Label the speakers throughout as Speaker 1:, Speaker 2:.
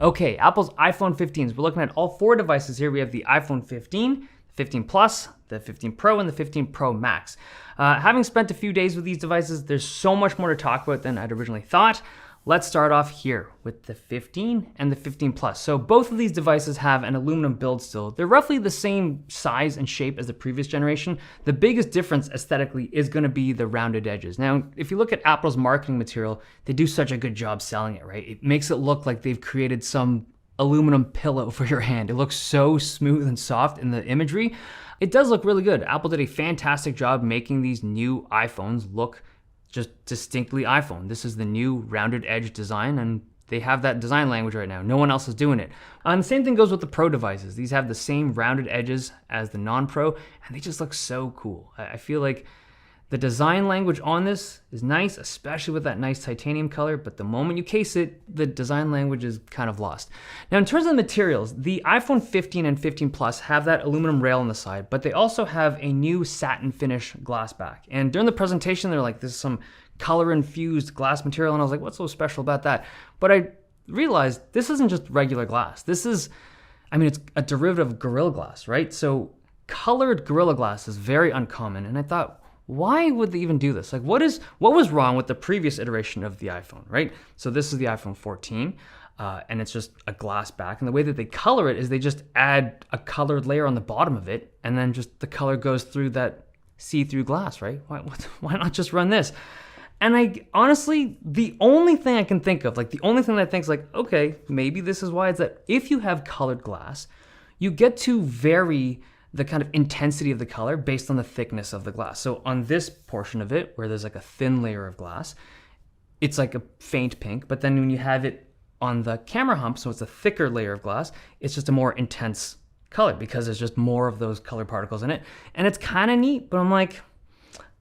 Speaker 1: Okay, Apple's iPhone 15s. We're looking at all four devices here. We have the iPhone 15, 15 Plus, the 15 Pro, and the 15 Pro Max. Having spent a few days with these devices, there's so much more to talk about than I'd originally thought. Let's start off here with the 15 and the 15 Plus. So both of these devices have an aluminum build still. They're roughly the same size and shape as the previous generation. The biggest difference aesthetically is going to be the rounded edges. Now, if you look at Apple's marketing material, they do such a good job selling it, right? It makes it look like they've created some aluminum pillow for your hand. It looks so smooth and soft in the imagery. It does look really good. Apple did a fantastic job making these new iPhones look just distinctly iPhone. This is the new rounded edge design, and they have that design language right now. No one else is doing it. And the same thing goes with the Pro devices. These have the same rounded edges as the non-Pro, and they just look so cool. I feel like the design language on this is nice, especially with that nice titanium color, but the moment you case it, the design language is kind of lost. Now, in terms of the materials, the iPhone 15 and 15 Plus have that aluminum rail on the side, but they also have a new satin finish glass back. And during the presentation, they're like, this is some color-infused glass material, and I was like, what's so special about that? But I realized this isn't just regular glass. This is, it's a derivative of Gorilla Glass, right? So colored Gorilla Glass is very uncommon, and I thought, why would they even do this? Like, what was wrong with the previous iteration of the iPhone, right? So this is the iPhone 14, and it's just a glass back. And the way that they color it is they just add a colored layer on the bottom of it, and then just the color goes through that see-through glass, right? Why not just run this? And I honestly, the only thing I can think of, the only thing that I think is okay, maybe this is why, is that if you have colored glass, you get to vary the kind of intensity of the color based on the thickness of the glass. So on this portion of it, where there's a thin layer of glass, it's like a faint pink, but then when you have it on the camera hump, so it's a thicker layer of glass, it's just a more intense color because there's just more of those color particles in it. And it's kind of neat, but I'm like,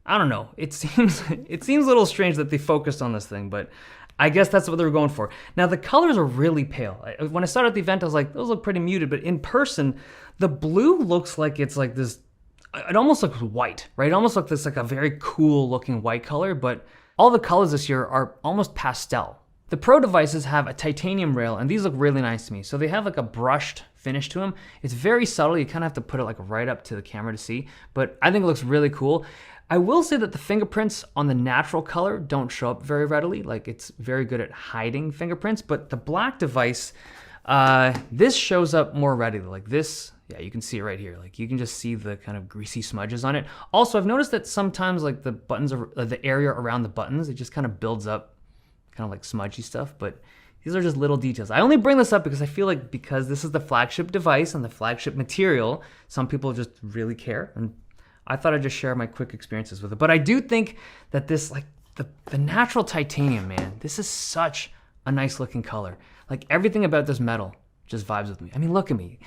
Speaker 1: I don't know. It seems a little strange that they focused on this thing, but I guess that's what they were going for. Now, the colors are really pale. When I started at the event, I was like, those look pretty muted, but in person, the blue looks like it's like this, it almost looks white, right? It almost looks this like a very cool looking white color, but all the colors this year are almost pastel. The Pro devices have a titanium rail, and these look really nice to me. So they have a brushed finish to them. It's very subtle. You kind of have to put it right up to the camera to see, but I think it looks really cool. I will say that the fingerprints on the natural color don't show up very readily. It's very good at hiding fingerprints, but the black device, this shows up more readily. This, yeah, you can see it right here. You can just see the kind of greasy smudges on it. Also, I've noticed that sometimes the buttons, the area around the buttons, it just kind of builds up kind of smudgy stuff, but these are just little details. I only bring this up because I feel because this is the flagship device and the flagship material, some people just really care, and I thought I'd just share my quick experiences with it. But I do think that this, the natural titanium, man, this is such a nice looking color. Everything about this metal just vibes with me. Look at me.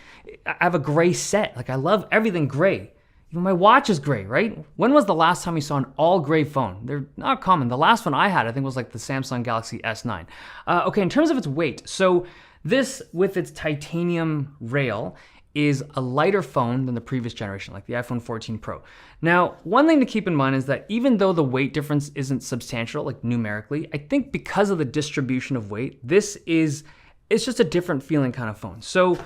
Speaker 1: I have a gray set. I love everything gray. Even my watch is gray, right? When was the last time you saw an all gray phone? They're not common. The last one I had, I think, was the Samsung Galaxy S9. Okay, in terms of its weight, so this with its titanium rail is a lighter phone than the previous generation, like the iPhone 14 Pro. Now, one thing to keep in mind is that even though the weight difference isn't substantial, numerically, I think because of the distribution of weight, it's just a different feeling kind of phone. So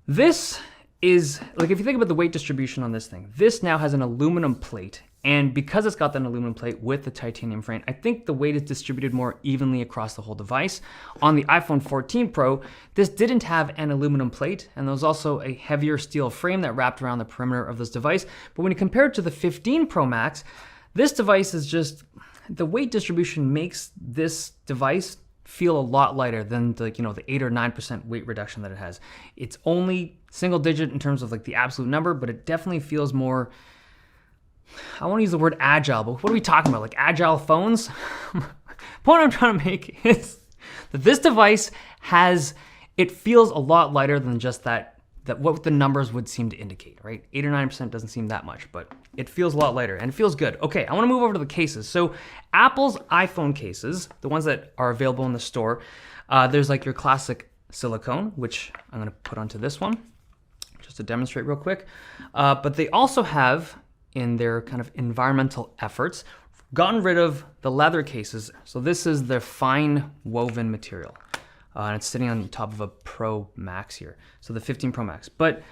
Speaker 1: this is, if you think about the weight distribution on this thing, this now has an aluminum plate, and because it's got that aluminum plate with the titanium frame, I think the weight is distributed more evenly across the whole device. On the iPhone 14 Pro, this didn't have an aluminum plate, and there was also a heavier steel frame that wrapped around the perimeter of this device. But when you compare it to the 15 Pro Max, this device is just, the weight distribution makes this device feel a lot lighter than the 8 or 9% weight reduction that it has. It's only single digit in terms of the absolute number, but it definitely feels more, I want to use the word agile, but what are we talking about? Agile phones? The point I'm trying to make is that this device it feels a lot lighter than just that what the numbers would seem to indicate, right? 8 or 9% doesn't seem that much, but it feels a lot lighter and it feels good. Okay, I want to move over to the cases. So Apple's iPhone cases, the ones that are available in the store, there's your classic silicone, which I'm going to put onto this one just to demonstrate real quick. But they also have, in their kind of environmental efforts, gotten rid of the leather cases. So this is their fine woven material. and it's sitting on top of a Pro Max here. So the 15 Pro Max. But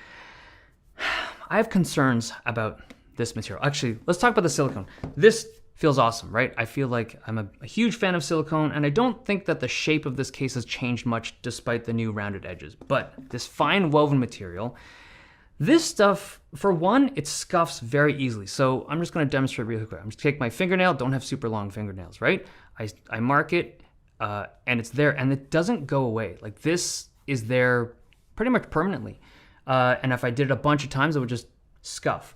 Speaker 1: I have concerns about this material. Actually, let's talk about the silicone. This feels awesome, right? I feel like I'm a huge fan of silicone, and I don't think that the shape of this case has changed much despite the new rounded edges. But this fine woven material, this stuff, for one, it scuffs very easily. So I'm just gonna demonstrate really quick. I'm just gonna take my fingernail, don't have super long fingernails, right? I mark it, and it's there, and it doesn't go away. Like, this is there pretty much permanently. And if I did it a bunch of times, it would just scuff.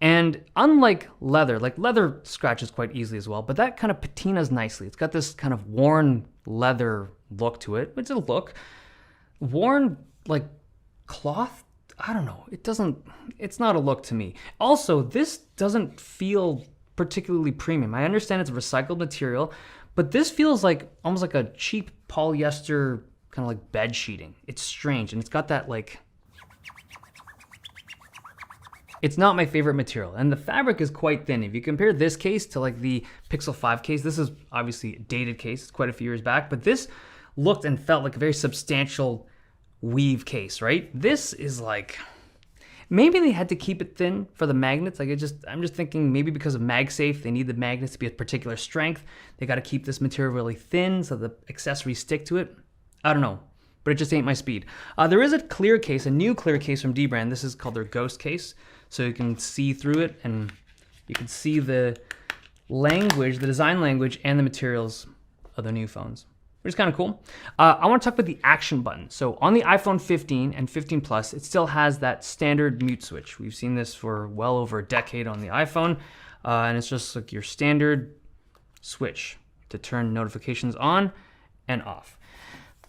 Speaker 1: And unlike leather, like leather scratches quite easily as well, but that kind of patinas nicely. It's got this kind of worn leather look to it. It's a look. Worn like cloth, I don't know. It's not a look to me. Also, this doesn't feel particularly premium. I understand it's recycled material, but this feels like almost like a cheap polyester kind of like bed sheeting. It's strange, and it's got that like, it's not my favorite material, and the fabric is quite thin. If you compare this case to like the Pixel 5 case, this is obviously a dated case, it's quite a few years back, but this looked and felt like a very substantial weave case, right? This is like, maybe they had to keep it thin for the magnets. Like I'm just thinking maybe because of MagSafe, they need the magnets to be a particular strength. They got to keep this material really thin so the accessories stick to it. I don't know, but it just ain't my speed. There is a clear case, a new clear case from Dbrand. This is called their Ghost case. So you can see through it, and you can see the language, the design language, and the materials of the new phones, which is kind of cool. I want to talk about the action button. So on the iPhone 15 and 15 Plus, it still has that standard mute switch. We've seen this for well over a decade on the iPhone, and it's just like your standard switch to turn notifications on and off.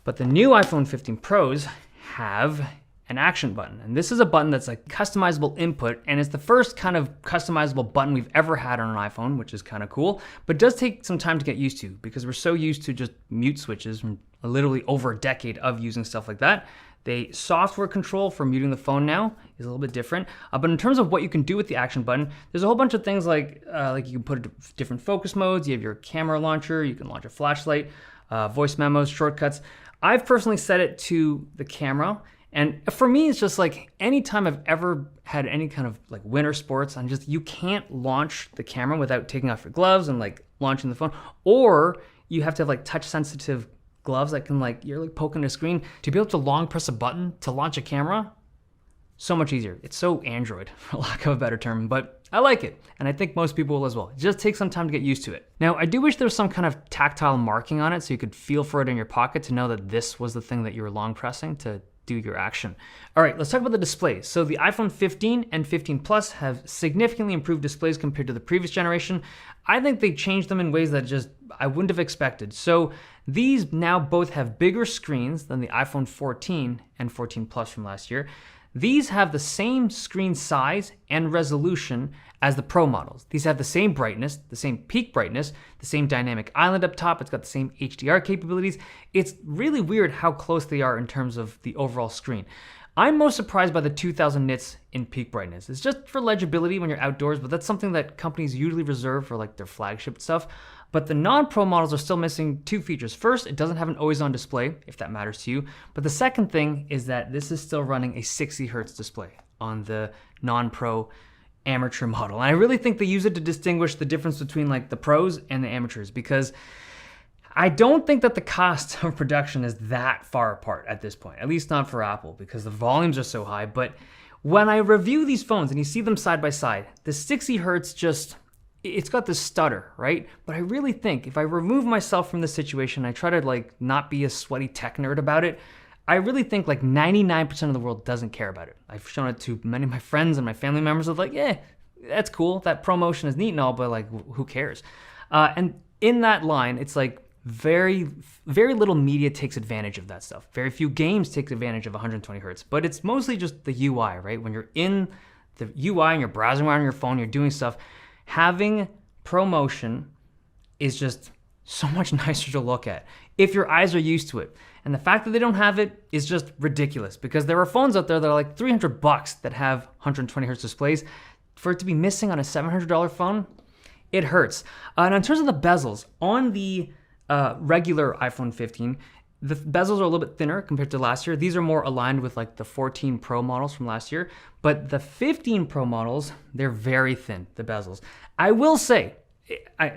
Speaker 1: But the new iPhone 15 Pros have an action button. And this is a button that's like customizable input, and it's the first kind of customizable button we've ever had on an iPhone, which is kind of cool, but it does take some time to get used to because we're so used to just mute switches from literally over a decade of using stuff like that. The software control for muting the phone now is a little bit different, but in terms of what you can do with the action button, there's a whole bunch of things like you can put different focus modes, you have your camera launcher, you can launch a flashlight, voice memos, shortcuts. I've personally set it to the camera. And for me, it's just like anytime I've ever had any kind of like winter sports, you can't launch the camera without taking off your gloves and like launching the phone, or you have to have like touch sensitive gloves that can like, you're like poking the screen. To be able to long press a button to launch a camera, so much easier. It's so Android, for lack of a better term, but I like it. And I think most people will as well. It just takes some time to get used to it. Now, I do wish there was some kind of tactile marking on it so you could feel for it in your pocket to know that this was the thing that you were long pressing to do your action. All right, let's talk about the displays. So the iPhone 15 and 15 Plus have significantly improved displays compared to the previous generation. I think they changed them in ways that just I wouldn't have expected. So these now both have bigger screens than the iPhone 14 and 14 Plus from last year. These have the same screen size and resolution as the Pro models. These have the same brightness, the same peak brightness, the same dynamic island up top. It's got the same HDR capabilities. It's really weird how close they are in terms of the overall screen. I'm most surprised by the 2000 nits in peak brightness. It's just for legibility when you're outdoors, but that's something that companies usually reserve for like their flagship stuff. But the non-Pro models are still missing two features. First, it doesn't have an always-on display, if that matters to you. But the second thing is that this is still running a 60 hertz display on the non-Pro amateur model. And I really think they use it to distinguish the difference between like the pros and the amateurs, because I don't think that the cost of production is that far apart at this point, at least not for Apple, because the volumes are so high. But when I review these phones and you see them side by side, the 60 hertz just, it's got this stutter, right? But I really think if I remove myself from the situation, I try to like not be a sweaty tech nerd about it, I really think like 99% of the world doesn't care about it. I've shown it to many of my friends and my family members of like, yeah, that's cool. That promotion is neat and all, but like, who cares? And in that line, it's like very, very little media takes advantage of that stuff. Very few games take advantage of 120 hertz, but it's mostly just the UI, right? When you're in the UI and you're browsing around on your phone, you're doing stuff, having ProMotion is just so much nicer to look at if your eyes are used to it. And the fact that they don't have it is just ridiculous, because there are phones out there that are like $300 that have 120 hertz displays. For it to be missing on a $700 phone, it hurts. And in terms of the bezels, on the regular iPhone 15, The bezels are a little bit thinner compared to last year. These are more aligned with like the 14 Pro models from last year, but the 15 Pro models, they're very thin, the bezels. I will say,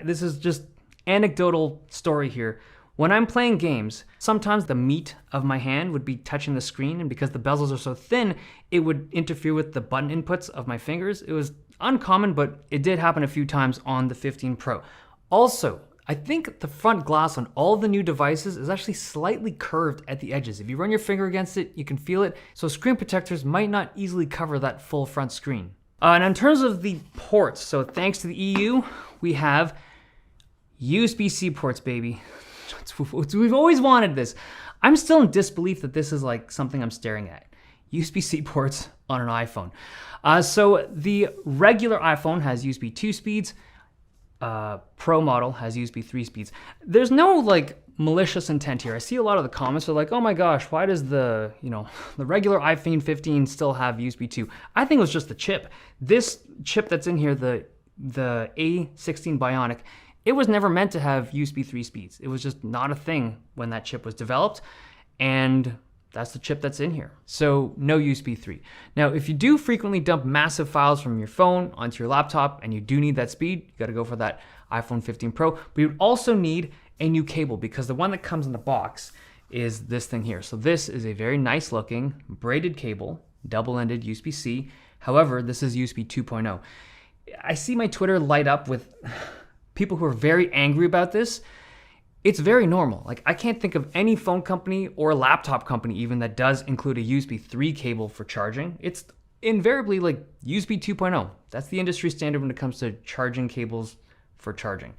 Speaker 1: this is just anecdotal story here. When I'm playing games, sometimes the meat of my hand would be touching the screen, and because the bezels are so thin, it would interfere with the button inputs of my fingers. It was uncommon, but it did happen a few times on the 15 Pro. Also, I think the front glass on all the new devices is actually slightly curved at the edges. If you run your finger against it, you can feel it. So screen protectors might not easily cover that full front screen. And in terms of the ports, so thanks to the EU, we have USB-C ports, baby. We've always wanted this. I'm still in disbelief that this is like something I'm staring at. USB-C ports on an iPhone. So the regular iPhone has USB 2 speeds. Pro model has USB 3 speeds. There's no like malicious intent here. I see a lot of the comments are like, oh my gosh, why does the regular iPhone 15 still have USB 2? I think it was just the chip. This chip that's in here, the A16 Bionic, it was never meant to have USB 3 speeds. It was just not a thing when that chip was developed, and that's the chip that's in here. So no USB 3. Now, if you do frequently dump massive files from your phone onto your laptop and you do need that speed, you gotta go for that iPhone 15 Pro. But you would also need a new cable, because the one that comes in the box is this thing here. So this is a very nice looking braided cable, double-ended USB-C. However, this is USB 2.0. I see my Twitter light up with people who are very angry about this. It's very normal. Like, I can't think of any phone company or laptop company even that does include a USB 3 cable for charging. It's invariably like USB 2.0. That's the industry standard when it comes to charging cables for charging.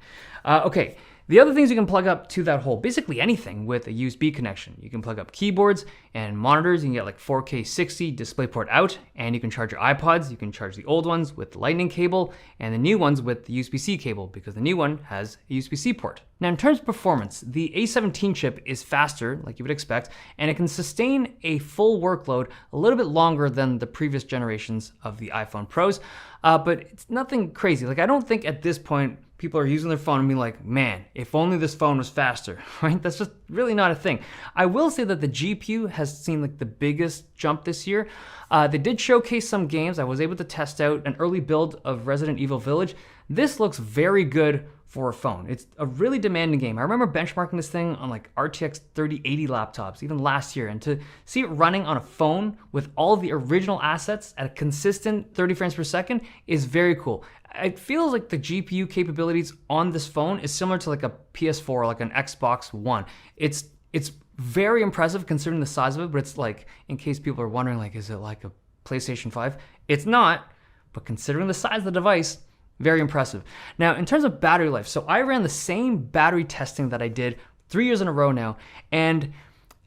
Speaker 1: Okay, the other things you can plug up to that hole, basically anything with a USB connection. You can plug up keyboards and monitors. You can get like 4K 60 DisplayPort out, and you can charge your iPods. You can charge the old ones with the Lightning cable and the new ones with the USB-C cable, because the new one has a USB-C port. Now, in terms of performance, the A17 chip is faster, like you would expect, and it can sustain a full workload a little bit longer than the previous generations of the iPhone Pros, but it's nothing crazy. Like, I don't think at this point people are using their phone and being like, man, if only this phone was faster, right? That's just really not a thing. I will say that the GPU has seen like the biggest jump this year. They did showcase some games. I was able to test out an early build of Resident Evil Village. This looks very good for a phone. It's a really demanding game. I remember benchmarking this thing on like RTX 3080 laptops, even last year, and to see it running on a phone with all the original assets at a consistent 30 frames per second is very cool. It feels like the GPU capabilities on this phone is similar to like a PS4 or like an Xbox One. It's very impressive considering the size of it, but it's like, in case people are wondering, like, is it like a PlayStation 5? It's not, but considering the size of the device, very impressive. Now, in terms of battery life, so I ran the same battery testing that I did 3 years in a row now, and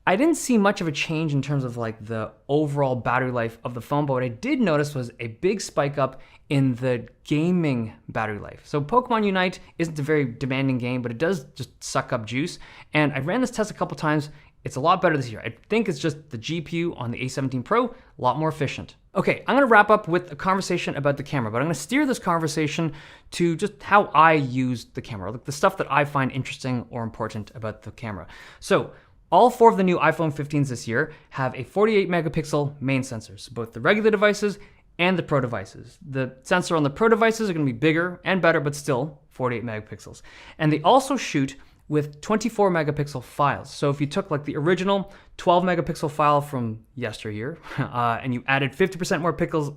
Speaker 1: I didn't see much of a change in terms of like the overall battery life of the phone, but what I did notice was a big spike up in the gaming battery life. So Pokemon Unite isn't a very demanding game, but it does just suck up juice. And I ran this test a couple times. It's a lot better this year. I think it's just the GPU on the A17 Pro, a lot more efficient. Okay, I'm gonna wrap up with a conversation about the camera, but I'm gonna steer this conversation to just how I use the camera, like the stuff that I find interesting or important about the camera. So all 4 of the new iPhone 15s this year have a 48 megapixel main sensor, so both the regular devices and the Pro devices. The sensor on the Pro devices are gonna be bigger and better, but still 48 megapixels. And they also shoot with 24 megapixel files. So if you took like the original 12 megapixel file from yesteryear, and you added 50% more pixels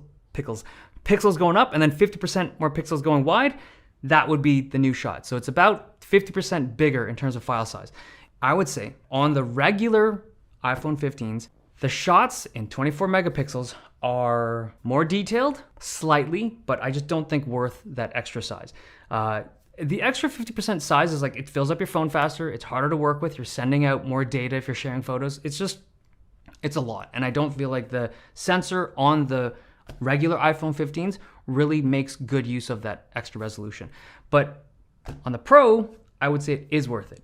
Speaker 1: going up, and then 50% more pixels going wide, that would be the new shot. So it's about 50% bigger in terms of file size. I would say on the regular iPhone 15s, the shots in 24 megapixels are more detailed, slightly, but I just don't think worth that extra size. The extra 50% size is like, it fills up your phone faster, it's harder to work with, you're sending out more data if you're sharing photos. It's a lot. And I don't feel like the sensor on the regular iPhone 15s really makes good use of that extra resolution. But on the Pro, I would say it is worth it.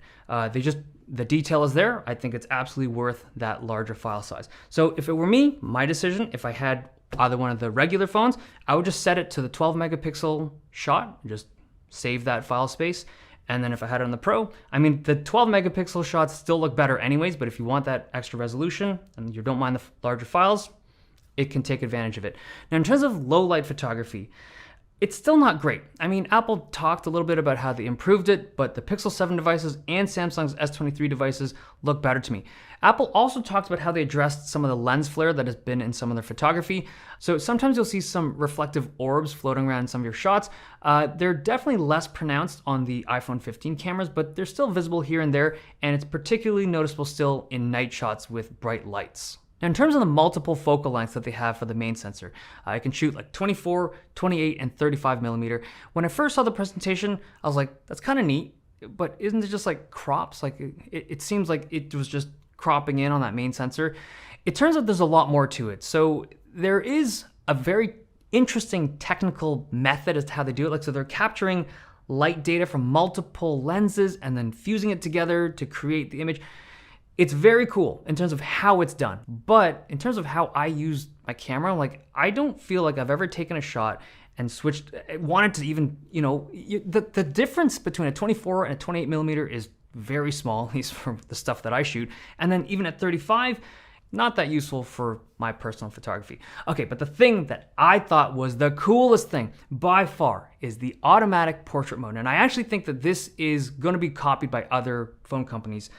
Speaker 1: The detail is there. I think it's absolutely worth that larger file size. So if it were me, my decision, if I had either one of the regular phones, I would just set it to the 12 megapixel shot, just save that file space, And then if I had it on the Pro, I mean, the 12 megapixel shots still look better anyways, but if you want that extra resolution and you don't mind the larger files, it can take advantage of it. Now, in terms of low light photography, it's still not great. I mean, Apple talked a little bit about how they improved it, but the Pixel 7 devices and Samsung's S23 devices look better to me. Apple also talked about how they addressed some of the lens flare that has been in some of their photography. So sometimes you'll see some reflective orbs floating around in some of your shots. They're definitely less pronounced on the iPhone 15 cameras, but they're still visible here and there, and it's particularly noticeable still in night shots with bright lights. Now, in terms of the multiple focal lengths that they have for the main sensor, I can shoot like 24, 28, and 35 millimeter. When I first saw the presentation, I was like, that's kind of neat, but isn't it just like crops? Like it seems like it was just cropping in on that main sensor. It turns out there's a lot more to it. So there is a very interesting technical method as to how they do it. Like, so they're capturing light data from multiple lenses and then fusing it together to create the image. It's very cool in terms of how it's done, but in terms of how I use my camera, like, I don't feel like I've ever taken a shot and wanted to even, the difference between a 24 and a 28 millimeter is very small, at least for the stuff that I shoot. And then even at 35, not that useful for my personal photography. Okay, but the thing that I thought was the coolest thing by far is the automatic portrait mode. And I actually think that this is going to be copied by other phone companies.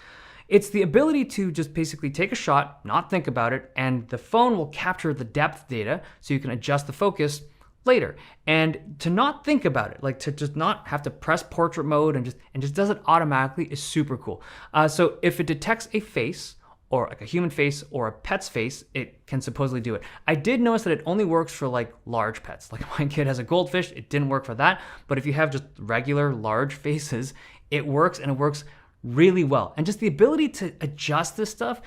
Speaker 1: It's the ability to just basically take a shot, not think about it, and the phone will capture the depth data so you can adjust the focus later. And to not think about it, like to just not have to press portrait mode and just does it automatically is super cool. So if it detects a face, or like a human face or a pet's face, it can supposedly do it. I did notice that it only works for like large pets. Like my kid has a goldfish, it didn't work for that. But if you have just regular large faces, it works, and it works really well. And just the ability to adjust this stuff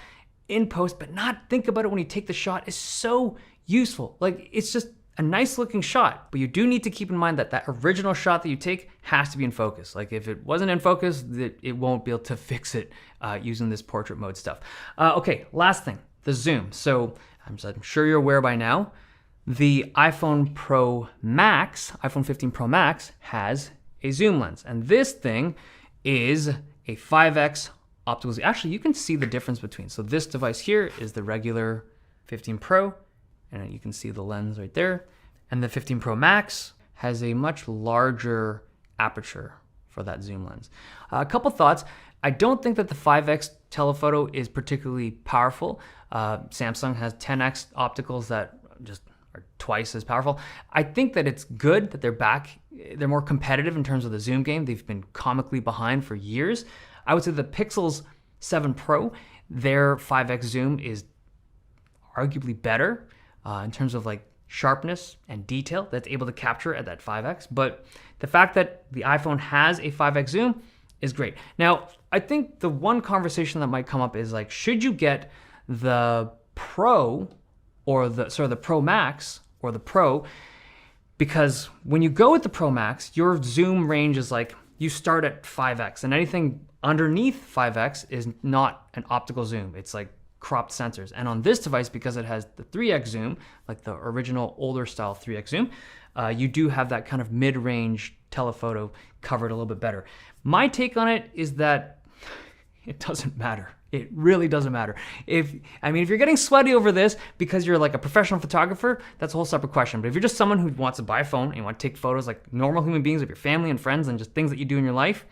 Speaker 1: in post but not think about it when you take the shot is so useful. Like, it's just a nice looking shot, but you do need to keep in mind that that original shot that you take has to be in focus. Like, if it wasn't in focus, it won't be able to fix it using this portrait mode stuff. Okay, last thing, the zoom. So I'm sure you're aware by now, the iPhone Pro Max, iPhone 15 Pro Max has a zoom lens, and this thing is a 5x optical zoom. Actually, you can see the difference between. So this device here is the regular 15 Pro, and you can see the lens right there. And the 15 Pro Max has a much larger aperture for that zoom lens. A couple thoughts. I don't think that the 5x telephoto is particularly powerful. Samsung has 10x opticals that just are twice as powerful. I think that it's good that they're back. They're more competitive in terms of the zoom game. They've been comically behind for years. I would say the Pixel 7 Pro, their 5x zoom is arguably better in terms of like sharpness and detail that's able to capture at that 5x. But the fact that the iPhone has a 5x zoom is great. Now, I think the one conversation that might come up is like, should you get the Pro or the Pro Max or the Pro? Because when you go with the Pro Max, your zoom range is like, you start at 5x, and anything underneath 5x is not an optical zoom. It's like cropped sensors. And on this device, because it has the 3x zoom, like the original older style 3x zoom, you do have that kind of mid-range telephoto covered a little bit better. My take on it is that it doesn't matter. It really doesn't matter. If you're getting sweaty over this because you're like a professional photographer, that's a whole separate question. But if you're just someone who wants to buy a phone and you want to take photos like normal human beings of your family and friends and just things that you do in your life,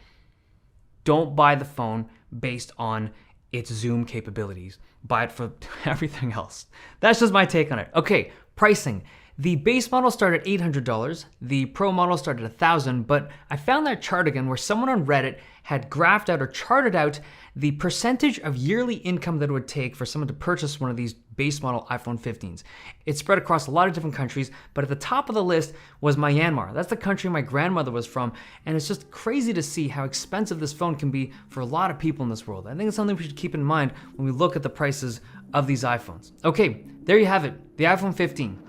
Speaker 1: don't buy the phone based on its zoom capabilities. Buy it for everything else. That's just my take on it. Okay, pricing. The base model started at $800. The Pro model started at $1,000, but I found that chart again where someone on Reddit had graphed out or charted out the percentage of yearly income that it would take for someone to purchase one of these base model iPhone 15s. It's spread across a lot of different countries, but at the top of the list was Myanmar. That's the country my grandmother was from, and it's just crazy to see how expensive this phone can be for a lot of people in this world. I think it's something we should keep in mind when we look at the prices of these iPhones. Okay, there you have it, the iPhone 15.